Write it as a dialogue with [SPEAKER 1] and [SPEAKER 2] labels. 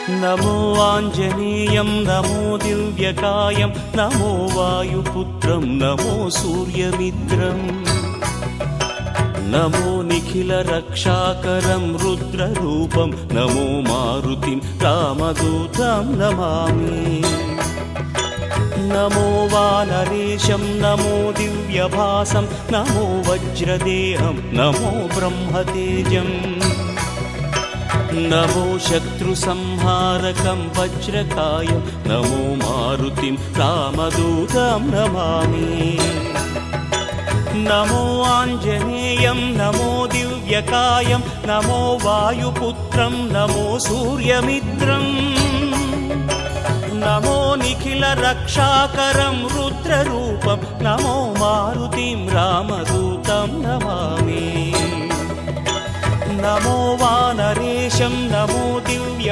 [SPEAKER 1] नमो आञ्जनेयं नमो दिव्यकायं नमो वायुपुत्रं नमो सूर्यमित्रम् नमो निखिलरक्षाकरं रुद्ररूपं नमो मारुतिं रामदूतं Namami. नमो वानरेशं नमो दिव्यभासं नमो वज्रदेहं नमो ब्रह्मतेजम् नमो शत्रुसंहारकं वज्रकायं नमो मारुतिं रामदूतं Namami. नमो आञ्जनेयं नमो दिव्यकायं नमो वायुपुत्रं नमो सूर्यमित्रम् नमो निखिलरक्षाकरं रुद्ररूपं नमो मारुतिं रामदूतं Namami. नमो वानरेशं नमो दिव्य